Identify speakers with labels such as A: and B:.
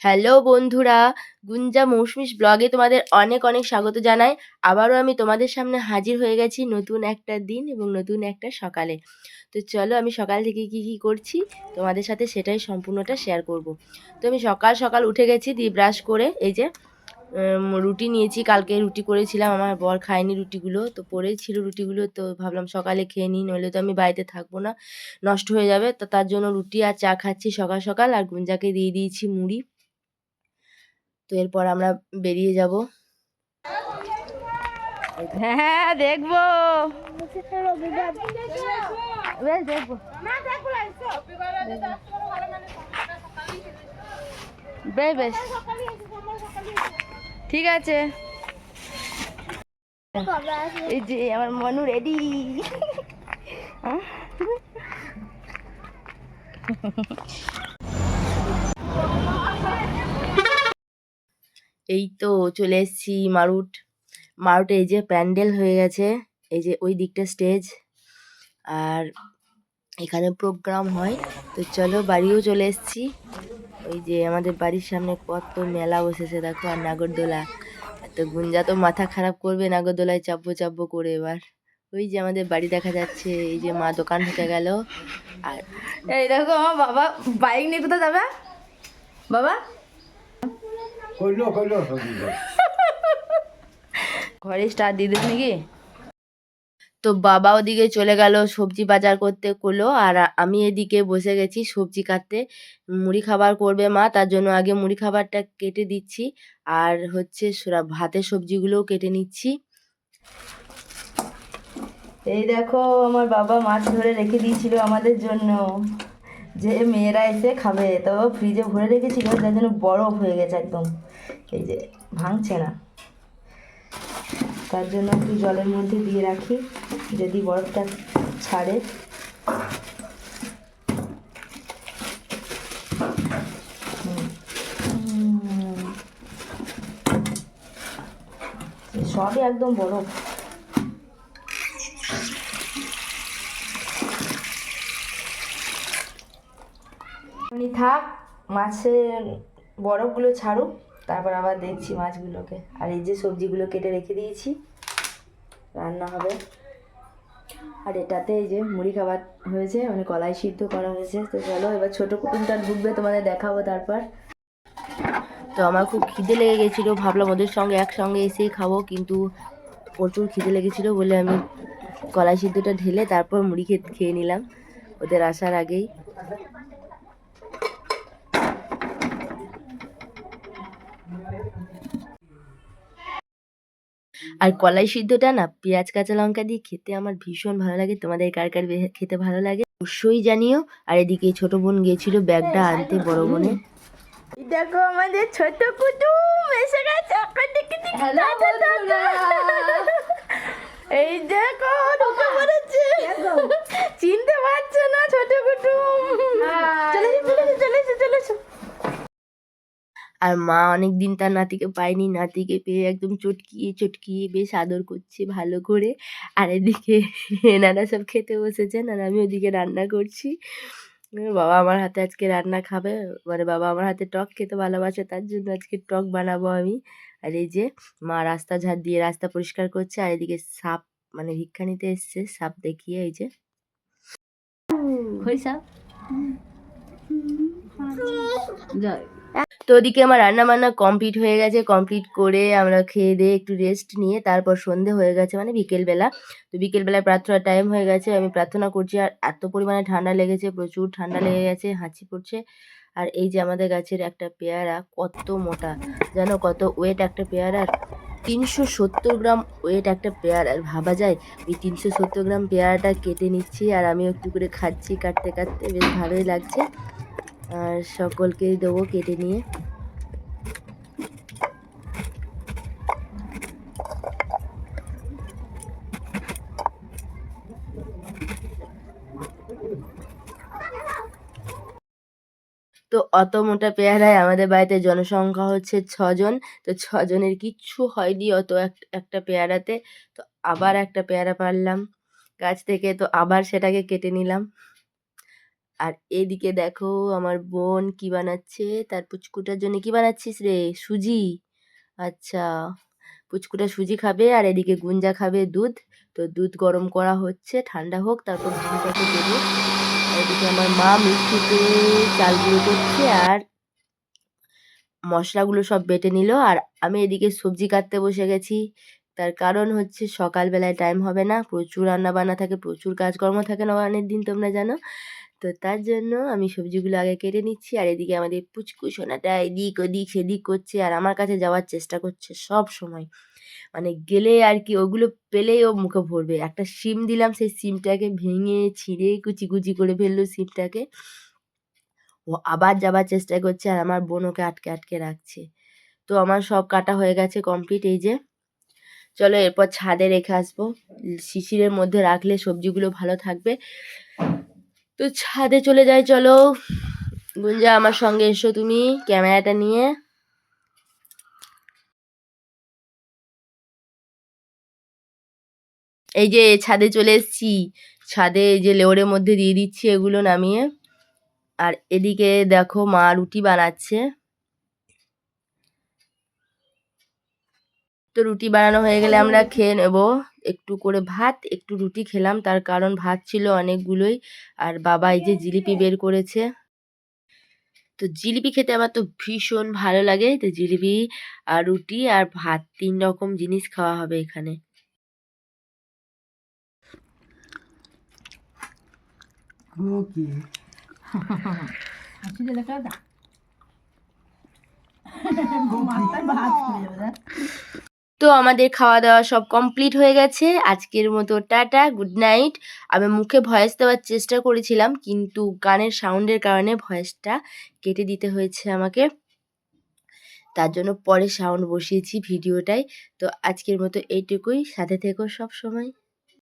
A: Hello বন্ধুরা, গুঞ্জা মৌসুমীস ব্লগে তোমাদের অনেক অনেক স্বাগত জানাই। আবারও আমি তোমাদের সামনে হাজির হয়ে গেছি নতুন একটা দিন এবং নতুন একটা সকালে। তো চলো আমি সকাল থেকে কি করছি তোমাদের সাথে সেটাই সম্পূর্ণটা শেয়ার করব। তো আমি সকাল সকাল উঠে গেছি, দিয়ে ব্রাশ করে এই যে রুটি নিয়েছি। কালকে রুটি করেছিলাম, আমার বর খায়নি রুটিগুলো, তো পড়েই ছিল রুটিগুলো, তো ভাবলাম সকালে খেয়ে নিই, নইলে তো আমি বাড়িতে থাকবো না, নষ্ট হয়ে যাবে। তো তার জন্য রুটি আর চা খাচ্ছি সকাল সকাল, আর গুঞ্জাকে দিয়ে দিয়েছি মুড়ি। তো এরপর আমরা বেরিয়ে যাব। হ্যাঁ দেখবো, বেশ দেখবো, বেশ বেশ ঠিক আছে। এই যে আমার মনু রেডি। এই তো চলে এসেছি মারুট। মারুটে এই যে প্যান্ডেল হয়ে গেছে, এই যে ওই দিকটা স্টেজ, আর এখানে প্রোগ্রাম হয়। তো চলো বাড়িও চলে এসেছি। ওই যে আমাদের বাড়ির সামনে কত মেলা বসেছে দেখো, আর নাগরদোলা। তো গুঞ্জা তো মাথা খারাপ করবে নাগরদোলায় চাপবো চাপবো করে। এবার ওই যে আমাদের বাড়ি দেখা যাচ্ছে, এই যে মা দোকান ঢুকে গেল। আর এই দেখো আমার বাবা বাইক নিয়ে কোথায় যাবে বাবা, ঘরে স্টার্ট দিয়ে দিস নাকি। তো বাবা ওদিকে চলে গেল সবজি বাজার করতে করলো, আর আমি এদিকে বসে গেছি সবজি কাটতে। মুড়ি খাবার করবে মা, তার জন্য আগে মুড়ি খাবারটা কেটে দিচ্ছি, আর হচ্ছে ভাতের সবজিগুলোও কেটে নিচ্ছি। এই দেখো আমার বাবা মাছ ধরে রেখে দিয়েছিল আমাদের জন্য, যে মেয়েরা এসে খাবে, তো ফ্রিজে ভরে রেখেছিল, যার জন্য বরফ হয়ে গেছে একদম, এই যে ভাঙছে না। তার জন্য একটু জলের মধ্যে দিয়ে রাখি, যদি বরফটা ছাড়ে। সবই একদম বরফ। থাক, মাছের বরফগুলো ছাড়ুক, তারপর আবার দেখছি মাছগুলোকে। আর এই যে সবজিগুলো কেটে রেখে দিয়েছি, রান্না হবে। আর এটাতে এই যে মুড়ি খাবার হয়েছে, মানে কলাই সিদ্ধ করা হয়েছে। তো চলো এবার ছোটো কুটুমটা ঢুকবে, তোমাদের দেখাবো তারপর। তো আমার খুব খিদে লেগে গেছিলো, ভাবলাম ওদের সঙ্গে একসঙ্গে এসেই খাবো, কিন্তু প্রচুর খিদে লেগেছিলো বলে আমি কলাই সিদ্ধটা ঢেলে তারপর মুড়ি খেয়ে নিলাম ওদের আসার আগেই। আর কলাই সিদ্ধটা না পেঁয়াজ কাঁচা লঙ্কা দিয়ে খেতে আমার ভীষণ ভালো লাগে। তোমাদের কার কার খেতে ভালো লাগে অবশ্যই জানিও। আর এদিকে ছোট বোন গিয়েছিল ব্যাগটা আনতে, বড় বোনে। দেখো আমাদের ছোট কুটুম এসে গেছে। এই দেখো ঢুকে পড়েছে, চিনতে পারছে না ছোট কুটুম। চলে এসো। আর মা অনেকদিন তার নাতিকে পায়নি, নাতিকে পেয়ে একদম চটকিয়ে চটকিয়ে বেশ আদর করছে ভালো করে। আর এদিকে এনারা সব খেতে বসেছেন, আর আমি ওদিকে রান্না করছি। বাবা আমার হাতে আজকে রান্না খাবে, মানে বাবা আমার হাতে টক খেতে ভালোবাসে, তার জন্য আজকে টক বানাবো আমি। আর এই যে মা রাস্তা ঝাড় দিয়ে রাস্তা পরিষ্কার করছে, আর এদিকে সাপ, মানে ভিক্ষা নিতে এসছে, সাপ দেখিয়ে। এই যে সাপ জয়। তো ওদিকে আমার রান্না বান্না কমপ্লিট হয়ে গেছে, কমপ্লিট করে আমরা খেয়ে দিয়ে একটু রেস্ট নিয়ে তারপর সন্ধে হয়ে গেছে, মানে বিকেলবেলা। তো বিকেলবেলায় প্রার্থনার টাইম হয়ে গেছে, আমি প্রার্থনা করছি। আর এত পরিমাণে ঠান্ডা লেগেছে, প্রচুর ঠান্ডা লেগে গেছে, হাঁচি পড়ছে। আর এই যে আমাদের গাছের একটা পেয়ারা কত মোটা, জানো কত ওয়েট একটা পেয়ারার? 370 গ্রাম ওয়েট একটা পেয়ারার, ভাবা যায়। ওই 370 গ্রাম পেয়ারাটা কেটে নিচ্ছি, আর আমি একটু করে খাচ্ছি, কাটতে কাটতে বেশ ভালোই লাগছে। আর সকলকেই দেবো কেটে নিয়ে। তো অত মোটা পেয়ারায় আমাদের বাড়িতে জনসংখ্যা হচ্ছে 6 জন। তো 6 জনের কিচ্ছু হয়নি অত একটা পেয়ারাতে। তো আবার একটা পেয়ারা পারলাম গাছ থেকে, তো আবার সেটাকে কেটে নিলাম। আর এদিকে দেখো আমার বোন কি বানাচ্ছে, তার পুচকুটার জন্য কি বানাচ্ছিস রে? সুজি। আচ্ছা, পুচকুটা সুজি খাবে আর এদিকে গুঞ্জা খাবে দুধ। তো দুধ গরম করা হচ্ছে, ঠান্ডা হোক তারপর গুঞ্জাকে দেবো। আর এদিকে আমার মা মিক্সিতে চাল গুঁড়ো করছে আর মশলাগুলো সব বেটে নিল। আর আমি এদিকে সবজি কাটতে বসে গেছি। তার কারণ হচ্ছে সকালবেলায় টাইম হবে না, প্রচুর রান্নাবান্না থাকে, প্রচুর কাজকর্ম থাকে নবান্নের দিন, তোমরা জানো। তো তার জন্য আমি সবজিগুলো আগে কেটে নিচ্ছি। আর এদিকে আমাদের পুচকু সোনাটা এদিক ওদিক সেদিক করছে আর আমার কাছে যাওয়ার চেষ্টা করছে সব সময়। মানে গেলে আর কি ওগুলো পেলেই ও মুখে ভরবে। একটা শিম দিলাম, সেই শিমটাকে ভেঙে ছিঁড়ে কুচি কুচি করে ফেললো শিমটাকে। ও আবার যাবার চেষ্টা করছে আর আমার বোন ওকে আটকে আটকে রাখছে। তো আমার সব কাটা হয়ে গেছে কমপ্লিট। এই যে চলো এরপর ছাদে রেখে আসবো, শিশিরের মধ্যে রাখলে সবজিগুলো ভালো থাকবে। তো ছাদে চলে যাই চলো। গুঞ্জা আমার সঙ্গে এসো তুমি ক্যামেরাটা নিয়ে। এই যে ছাদে চলে এসেছি। ছাদে এই যে লেওরের মধ্যে দিয়ে দিচ্ছি এগুলো নামিয়ে। আর এদিকে দেখো মা রুটি বানাচ্ছে। তো রুটি বানানো হয়ে গেলে আমরা খেয়ে নেব। একটু করে ভাত, একটু রুটি খেলাম, তার কারণ ভাত ছিল অনেকগুলোই। আর বাবা এই যে জিলিপি বের করেছে। তো জিলিপি খেতে আমার তো ভীষণ ভালো লাগে। তো জিলিপি আর রুটি আর ভাত ৩ রকম জিনিস খাওয়া হবে এখানে। তো আমাদের খাওয়া দাওয়া সব কমপ্লিট হয়ে গেছে। আজকের মতো টাটা, গুড নাইট। আমি মুখে ভয়েস দেওয়ার চেষ্টা করেছিলাম কিন্তু গানের সাউন্ডের কারণে ভয়েসটা কেটে দিতে হয়েছে আমাকে। তার জন্য পরে সাউন্ড বসিয়েছি ভিডিওটায়। তো আজকের মতো এইটুকুই, সাথে থেকো সব সময়।